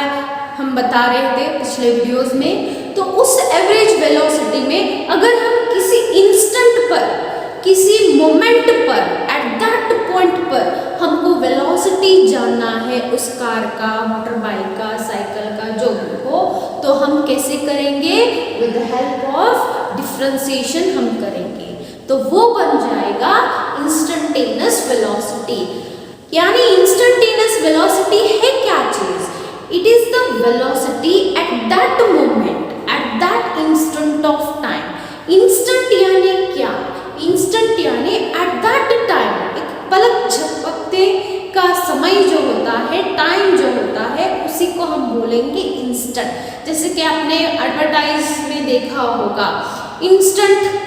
हम बता रहे थे पिछले वीडियोस में। तो उस एवरेज वेलोसिटी में अगर हम किसी इंस्टेंट पर, किसी मोमेंट पर, एट दैट पॉइंट पर हमको वेलोसिटी जानना है उस कार का, मोटर बाइक का, साइकिल का, जो भी हो, तो हम कैसे करेंगे, with the help of differentiation हम करेंगे। तो वो बन जाएगा इंस्टेंटेनियस वेलोसिटी। यानी इंस्टेंटेनियस वेलोसिटी है क्या चीज, it is the velocity at that moment, at that instant of time. Instant यानी क्या, इंस्टेंट यानी एट दैट टाइम, एक पलक झपकते का समय जो होता है, टाइम जो होता है, उसी को हम बोलेंगे इंस्टेंट। जैसे कि आपने एडवर्टाइज में देखा होगा इंस्टेंट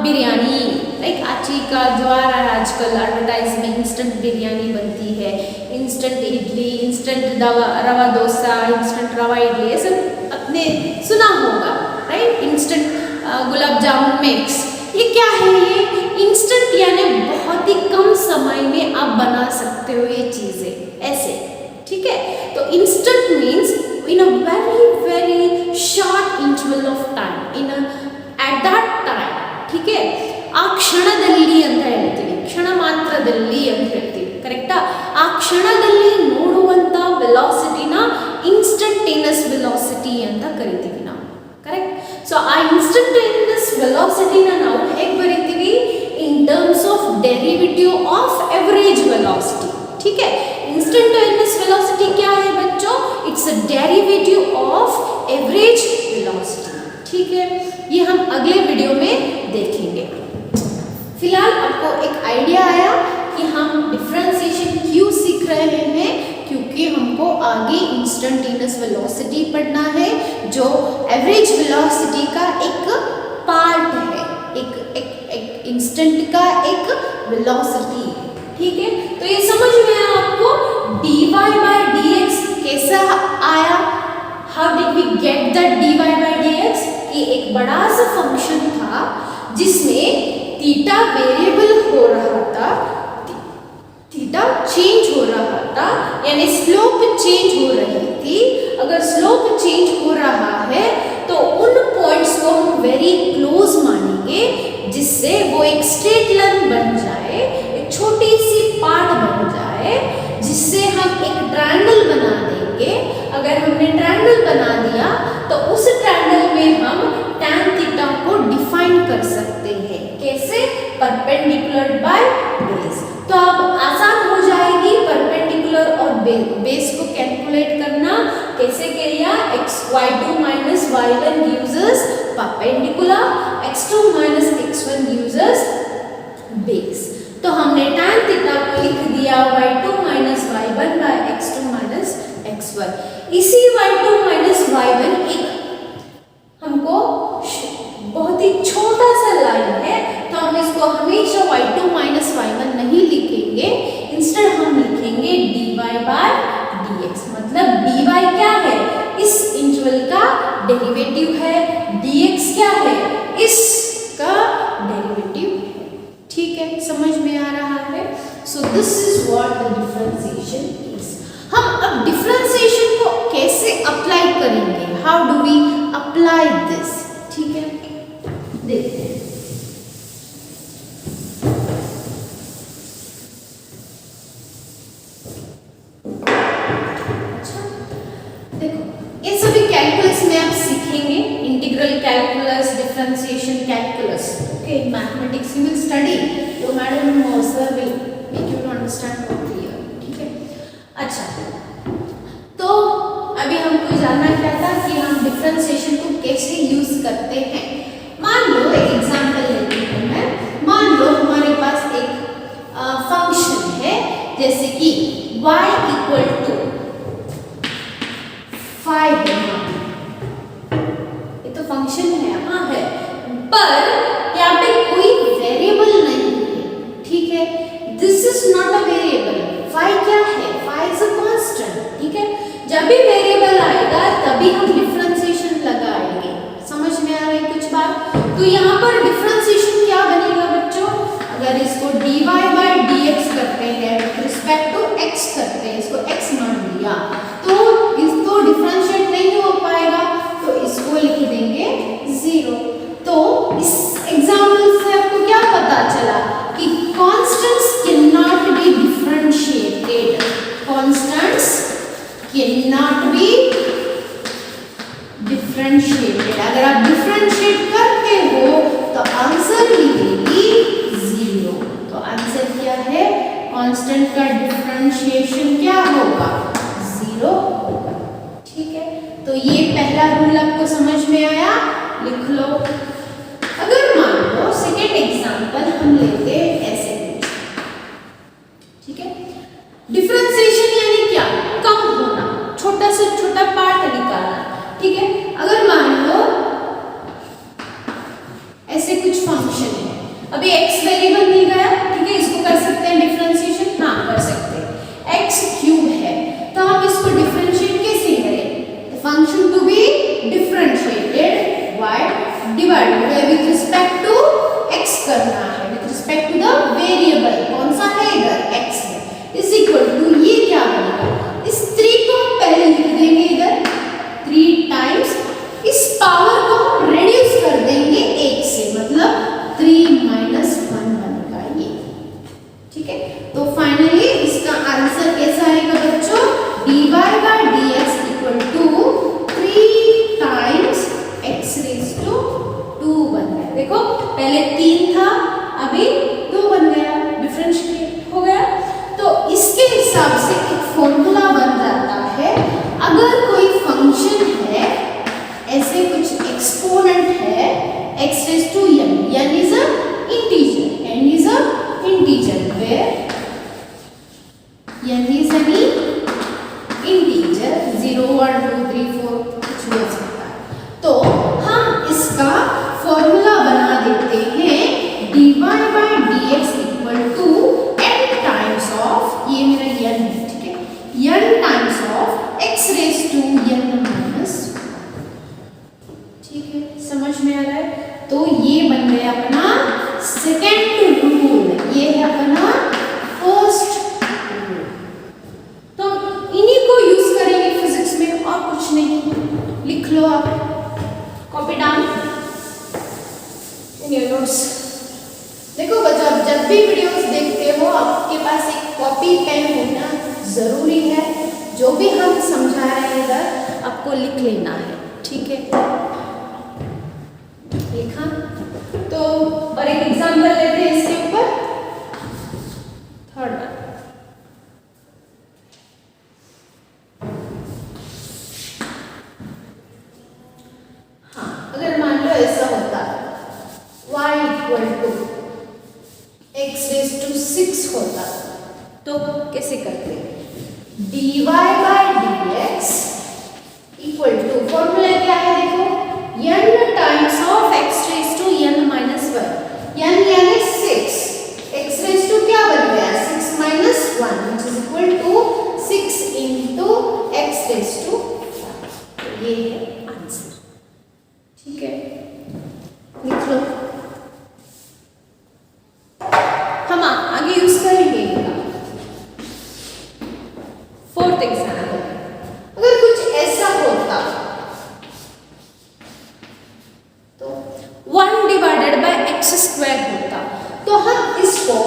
बिरयानी, लाइक आची का जो आ रहा है आजकल एडवर्टाइज में, इंस्टेंट बिरयानी बनती है, इंस्टेंट इडली, इंस्टेंट रवा डोसा, इंस्टेंट रवा इडली, ये सब आपने सुना होगा, right. Instant gulab jamun mix, ये क्या है, ये इंस्टेंट यानी बहुत ही कम समय में आप बना सकते हो ये चीजें ऐसे, ठीक है। तो instant means in a very very short interval of time, in at that time, ठीक है। ಆ ಕ್ಷಣದಲ್ಲಿ ಅಂತ ಹೇಳ್ತೀವಿ, ಕ್ಷಣ ಮಾತ್ರದಲ್ಲಿ ಅಂತ ಹೇಳ್ತೀವಿ, ಕರೆಕ್ಟಾ। ಆ ಕ್ಷಣದಲ್ಲಿ ನೋಡುವಂತ ವೆಲಾಸಿಟಿನ ಇನ್ಸ್ಟಂಟೇನಿಯಸ್ ವೆಲಾಸಿಟಿ ಅಂತ ಕರಿತೀವಿ ನಾವು, ಕರೆಕ್ಟ್। ಸೊ ಆ ಇನ್ಸ್ಟಂಟೇನಿಯಸ್ ವೆಲಾಸಿಟಿನ ನಾವು ಹೇಗೆ ಬರೀತೀವಿ, in terms of derivative of average velocity, ठीक है। इंस्टेंटेनियस वेलोसिटी क्या है बच्चों, it's a derivative of average velocity, ठीक है। ये हम अगले वीडियो में देखेंगे। फिलहाल आपको एक आइडिया आया कि हम डिफरेंशिएशन क्यों सीख रहे हैं, क्योंकि हमको आगे इंस्टेंटेनियस वेलोसिटी पढ़ना है, जो एवरेज वेलोसिटी का एक पार्ट है, एक इंस्टेंट का एक वेलोसिटी है, ठीक है। तो ये समझ में आया आपको dy by dx कैसा आया, how did we get that dy by dx, ये एक बड़ा सा फंक्शन था जिसमें थीटा वेरिएबल हो रहा था, थीटा चेंज हो रहा था, यानी स्लोप चेंज हो रही थी। अगर स्लोप चेंज हो रहा है तो उन पॉइंट्स को हम वेरी क्लोज मानेंगे, जिससे वो एक स्ट्रेट लाइन बन जाए, एक छोटी सी पार्ट बन जाए, जिससे हम एक ट्रायंगल बना देंगे। अगर हमने ट्रायंगल बना दिया तो उस ट्रायंगल में हम tan थीटा को डिफाइन कर सकते हैं, कैसे, परपेंडिकुलर बाय बेस। तो अब आसान हो जाएगी परपेंडिकुलर और बेस को कैलकुलेट करना। कैसे किया, y2 minus y1 gives us perpendicular, x2 minus x1 gives us base। तो हमने tan थीटा को लिख दिया y2 minus y1 by x2 minus x1। इसी y2 minus y1 एक हमको बहुत ही छोटा सा लाइन है, तो हम इसको हमेशा y2 minus y1 नहीं लिखेंगे, इंस्टेड हम लिखेंगे dy by dx। मतलब dy क्या है, इस इंटरवल का डेरिवेटिव है, dx क्या है, इसका डेरिवेटिव है, ठीक है। समझ में आ रहा है। So this is what the differentiation is. हम अब डिफरेंशिएशन को कैसे अप्लाई करेंगे, how do we apply this, ठीक है, देखते हैं। अच्छा देखो, ये सभी कैलकुलस में आप सीखेंगे, integral calculus, differentiation calculus, okay. Mathematics you will study, your madam sir will make you to understand more clear, ठीक है। अच्छा, तो अभी हमको जानना क्या था कि हम डिफरेंशिएशन को कैसे यूज करते हैं। मान लो एक एग्जांपल लेती हूँ मैं, मान लो हमारे पास एक फंक्शन है, जैसे कि y इक्वल टू 5 है, ये तो फंक्शन है, हाँ है, पर यहाँ पे कोई वेरिएबल नहीं है, ठीक है। This is not a variable, phi क्या है, फाई इज अ कांस्टेंट, ठीक है। जब भी वेरिएबल आएगा तभी हम डिफरेंशिएशन लगाएंगे, समझ में आ रही है कुछ बात। तो यहाँ पर डिफरेंशिएशन रिस्पेक्ट टू x करते हैं, इसको x मान लिया तो इसको डिफरेंशिएट नहीं हो पाएगा, तो इसको लिख देंगे 0। तो इस एग्जाम्पल से आपको क्या पता चला कि constants can not be differentiated, constants can not be differentiated. अगर आप डिफरेंशिएट करते हो तो आंसर मिलेगी 0। तो आंसर क्या है, कांस्टेंट का डिफरेंशिएशन क्या होगा, 0 होगा। ठीक है, तो ये पहला रूल आपको समझ में आया, लिख लो। अगर मान लो सेकेंड एग्जांपल हम लेते हैं ऐसे कुछ, ठीक है, डिफरेंशिएशन यानी क्या, कम होना, छोटा से छोटा पार्ट निकालना। ठीक है, अगर मान लो ऐसे कुछ फंक्शन है, अभी x वेरिएबल मिल गया, ठीक है, इसको कर सकते हैं डिफरेंशिएशन, हाँ कर सकते हैं। x क्यूब है तो हम इसको डिफरेंशिएट कैसे करें, function to be differentiated by divided by with respect to x करना है, with respect to the variable, कौन सा है इधर x है, इज इक्वल टू ये क्या बनेगा, इस 3 को पहले लिख देंगे इधर 3 टाइम्स, इस पावर को हम रेड्यूस कर देंगे 1 से, मतलब 3 - 1 बनेगा ये। ठीक है, तो फाइनली इसका आंसर कैसा आएगा बच्चों, dy by dx equal to 3 times x raise to 2 बन गया। देखो पहले 3 था, अभी 2 बन गया, डिफरेंशिएट हो गया। तो इसके हिसाब से एक फॉर्मूला बन जाता है, अगर कोई फंक्शन है ऐसे कुछ एक्सपोनेंट है x raise to n, n is a integer, n is a integer where n is any integer 0 1 2 3 4 कुछ भी हो सकता है। तो हम इसका फॉर्मूला बना देते हैं dy by dx equal to n times of, ये मेरा n है, ठीक है, n times of x raise to n minus, ठीक है, समझ में आ रहा है। तो ये बन गया अपना सेकेंड रूल, ये है अपना फर्स्ट रूल। तो इन्हीं को यूज करेंगे फिजिक्स में और कुछ नहीं, लिख लो आप copy down in your notes. देखो बच्चों, आप जब भी वीडियोस देखते हो आपके पास एक कॉपी पेन होना जरूरी है, जो भी हम समझा रहे हैं इधर आपको लिख लेना है, ठीक है, लिखा। तो और एक एग्जांपल लेते हैं इसके ऊपर, थर्ड। हाँ, अगर मान लो ऐसा होता y equal to x raise to 6 होता तो कैसे करते, dy by dx equal to, formula क्या है देखो, n times of x raise to n minus 1, n यानी 6, x रेज़ टू क्या बन गया 6 minus 1 which is equal to 6 into x raise to 1। ये है आंसर, ठीक है, लिख लो। हम आगे यूज करेंगे इनका। फोर्थ एग्जाम्पल, अगर कुछ ऐसा होता तो 1 डिवाइडेड बाय x स्क्वायर होता, तो हम इसको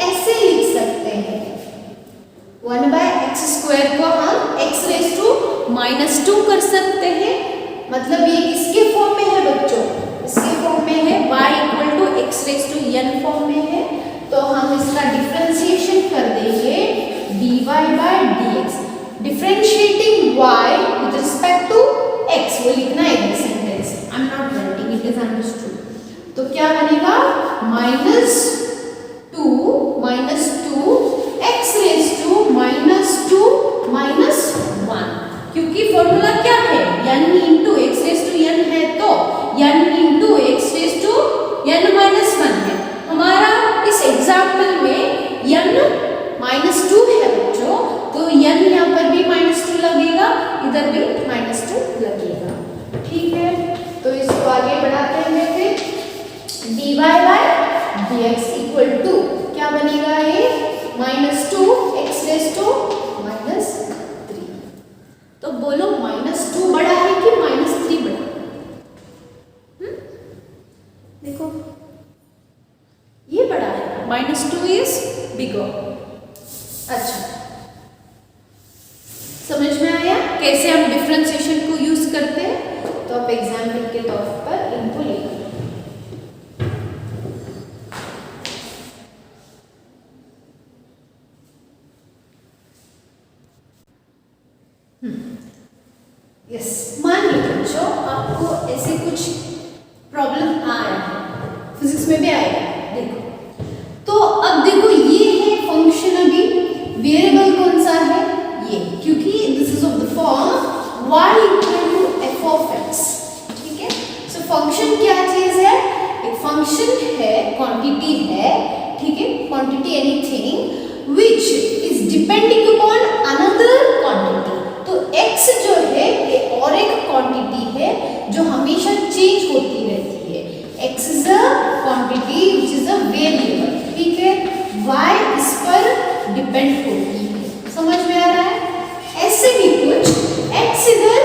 ऐसे लिख सकते हैं, 1 बाय x स्क्वायर को हम x रेज़ टू -2 कर सकते हैं, मतलब ये किसके फॉर्म में है बच्चों, इसके फॉर्म में है, y equal to x raise to n form में है, तो हम इसका डिफरेंशिएशन कर देंगे dy by dx, differentiating y with respect to x, वो लिखना है इधर sentence, I am not writing, it is understood. तो क्या बनेगा -2 x रेज़ टू -2 -1, क्योंकि फॉर्मूला क्या है n into x raise to n है, तो n into x raise to n minus 1 है। हमारा इस एग्जाम्पल में n -2 है बच्चों, तो n यहाँ पर भी -2 लगेगा, इधर भी -2 लगेगा, ठीक है। तो इसको आगे बढ़ाते हैं फिर, dy by dx equal to क्या बनेगा, ये -2 x -3। तो बोलो -2 बड़ा है कि -3 बड़ा? देखो ये बड़ा है, -2 इज बिगर। अच्छा, समझ में आया कैसे हम डिफरेंशिएशन को यूज करते हैं? तो आप एग्जाम्पल के तौर पर इनको लिखो। यस, मान लो बच्चों आपको ऐसे कुछ प्रॉब्लम आ रहा है, फिजिक्स में भी आएगा। देखो तो अब देखो ये है फंक्शन, अभी वेरिएबल कौन सा है? ये, क्योंकि this is of the form y equal to f of x। ठीक है, सो फंक्शन क्या चीज है? एक फंक्शन है, क्वांटिटी है, ठीक है, quantity anything which is depending upon another quantity. तो x जो है ये और एक क्वांटिटी है जो हमेशा चेंज होती रहती है। x is a quantity which is a variable, ठीक है, y इस पर डिपेंड होती है। समझ में आ रहा है? ऐसे भी कुछ x इधर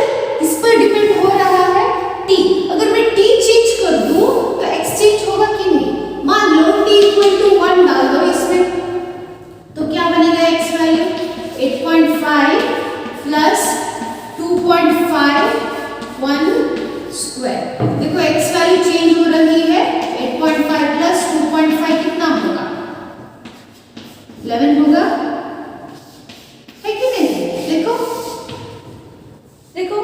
इस पर डिपेंड हो रहा है t। अगर मैं t चेंज कर दूं तो x चेंज होगा कि नहीं? मान लो t इक्वल टू 1 डाल दो इसमें, तो क्या बनेगा x वैल्यू? 8.5 plus 2.51 square. देखो x वैल्यू चेंज हो रही है, 8.5 प्लस 2.5 कितना होगा? 11 होगा, है कि नहीं? देखो देखो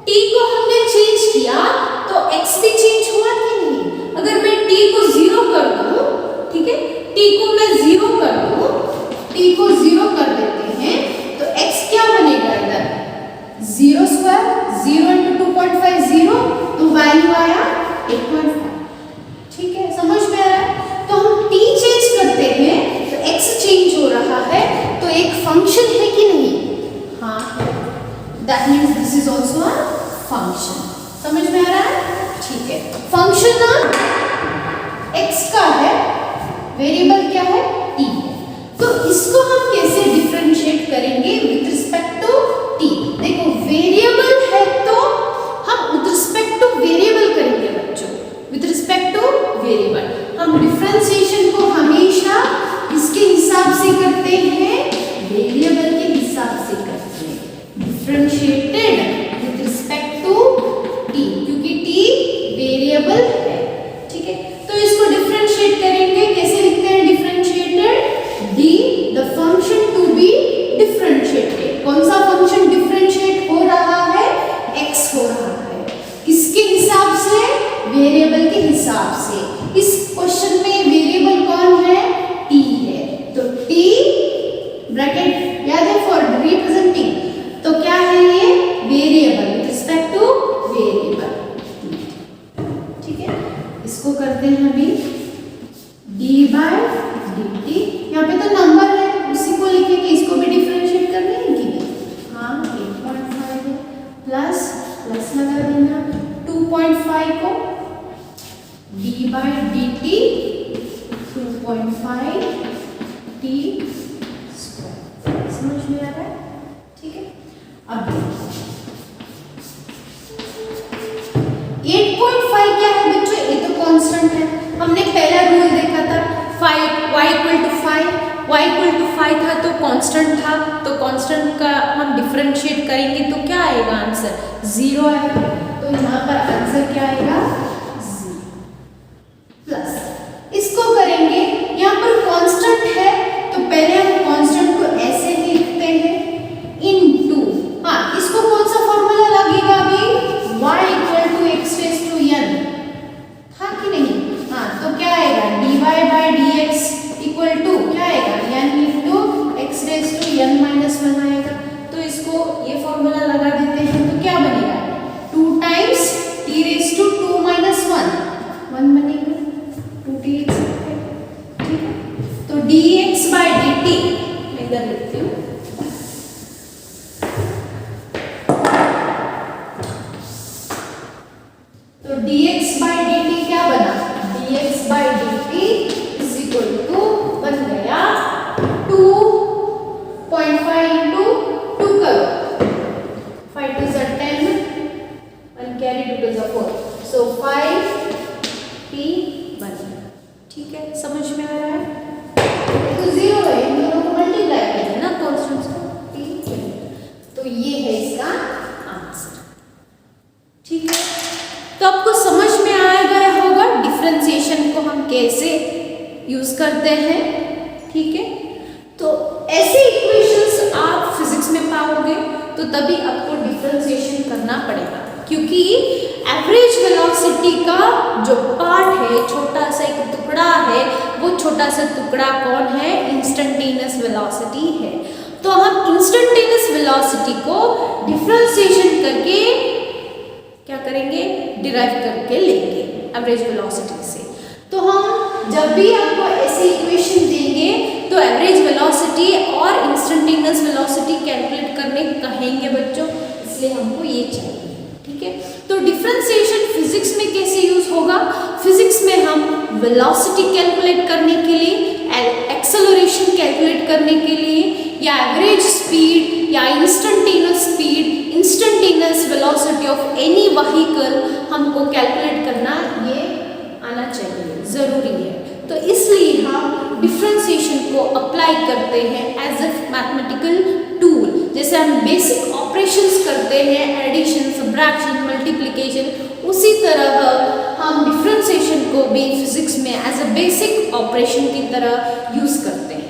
t को हमने चेंज किया तो x भी चेंज हुआ कि नहीं? अगर मैं t को 0 कर दूं, ठीक है, t को मैं 0 कर दूं, t को 0 कर देते हैं तो x क्या बनेगा? इधर 0 स्क्वायर, 0 इंटू 2.5 0, तो वैल्यू आया 8.5। ठीक है, समझ में आ रहा है? तो हम t चेंज करते हैं तो x चेंज हो रहा है, तो एक फंक्शन है कि नहीं? हाँ, that means this is also a function. समझ में आ रहा है? ठीक है, फंक्शन ना x का है, वेरिएबल क्या है? t है। तो इसको हम कैसे डिफरेंशिएट करेंगे विद रिस्पेक्ट टू t? देखो वेरिएबल है तो हम विद रिस्पेक्ट टू वेरिएबल करेंगे बच्चों, विद रिस्पेक्ट टू वेरिएबल। हम डिफरेंशिएशन को हमेशा किसके हिसाब से करते हैं? वेरिएबल के हिसाब से करते हैं। Differentiated with respect to t, क्योंकि t वेरिएबल है। ठीक है, तो इसको डिफरेंशिएट करेंगे, कैसे लिखते हैं differentiated? d the function to be differentiated. कौन सा फंक्शन डिफरेंशिएट हो रहा है? x हो रहा है। किसके हिसाब से? वेरिएबल के हिसाब से। इस क्वेश्चन में वेरिएबल कौन है? t है, तो t ब्रैकेट याद है फॉर रिप्रेजेंटिंग, तो क्या है ये? Variable with respect two variable. ठीक है, इसको करते हैं अभी d बाय dt। यहाँ पे तो नंबर है, उसी को लिखेंगे, इसको भी डिफरेंशिएट करना है कि नहीं? हाँ, 8.5 है, प्लस प्लस लगा देना 2.5 को, d by dt 2.5 t square. समझ में आ रहा है? ठीक है, अब 8.5 क्या है बच्चों? ये तो कांस्टेंट है। हमने पहला रूल देखा था, 5 y इक्वल टू 5 था तो कांस्टेंट था, तो कांस्टेंट का हम डिफरेंशिएट करेंगे तो क्या आएगा आंसर? 0 आएगा। तो यहाँ पर आंसर क्या आएगा? 0 प्लस इसको करेंगे, यहाँ पर कांस्टेंट है तो पहले हम कांस्टेंट को ऐसे ही लिखते हैं इनटू, हाँ, इसको कौन सा फॉर्मूला लगेगा अभी? y equal to x raise to n था कि नहीं? हाँ, तो क्या आएगा? dy by dx equal to क्या आएगा? n into x raise to n minus 1 आएगा। तो इसको ये फॉर्मूला लगा देते हैं तो क्या बनेगा? 2 times t raise to 2 minus 1 बनेगा, 2t लिख सकते हैं। ठीक है, तो dx बाय dt मैं इधर लिखती हूँ, तो dx बाय dt क्या बना? dx by dt is equal to बन गया 2.5 में आ रहा है? तो 0 है, इन दोनों को मल्टीप्लाई कर देना कॉन्स्टेंट्स को, ठीक है। तो ये है इसका आंसर, ठीक है। तो आपको समझ में आ गया होगा डिफरेंशिएशन को हम कैसे यूज करते हैं, ठीक है। तो ऐसे इक्वेशंस आप फिजिक्स में पाओगे तो तभी आपको डिफरेंशिएशन करना पड़ेगा, क्योंकि एवरेज वेलोसिटी का जो पार्ट है, छोटा सा एक टुकड़ा है, वो छोटा सा टुकड़ा कौन है? इंस्टेंटेनियस वेलोसिटी है। तो हम इंस्टेंटेनियस वेलोसिटी को डिफरेंशिएशन करके क्या करेंगे? डिराइव करके लेंगे एवरेज वेलोसिटी से। तो हम जब भी आपको ऐसे इक्वेशन देंगे तो एवरेज वेलोसिटी और इंस्टेंटेनियस वेलोसिटी कैलकुलेट करने कहेंगे बच्चों, इसलिए हमको ये चाहिए, ठीक है। तो डिफरेंशिएशन फिजिक्स में कैसे यूज होगा? फिजिक्स में हम वेलोसिटी कैलकुलेट करने के लिए, एक्सेलरेशन कैलकुलेट करने के लिए, या एवरेज स्पीड या instantaneous speed, instantaneous velocity of any vehicle हमको कैलकुलेट करना ये आना चाहिए, जरूरी है। तो इसलिए हम डिफरेंशिएशन को अप्लाई करते हैं एज ए मैथमेटिकल टूल। जैसे हम बेसिक ऑपरेशंस करते हैं, एडिशन, सब्ट्रैक्शन, मल्टीप्लिकेशन, उसी तरह हम डिफरेंशिएशन को भी फिजिक्स में एज ए बेसिक ऑपरेशन की तरह यूज करते हैं।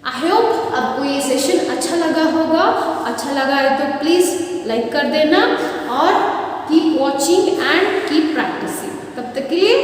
आई होप आपको ये सेशन अच्छा लगा होगा। अच्छा लगा है तो प्लीज लाइक कर देना और keep watching and keep practising. तब तक के लिए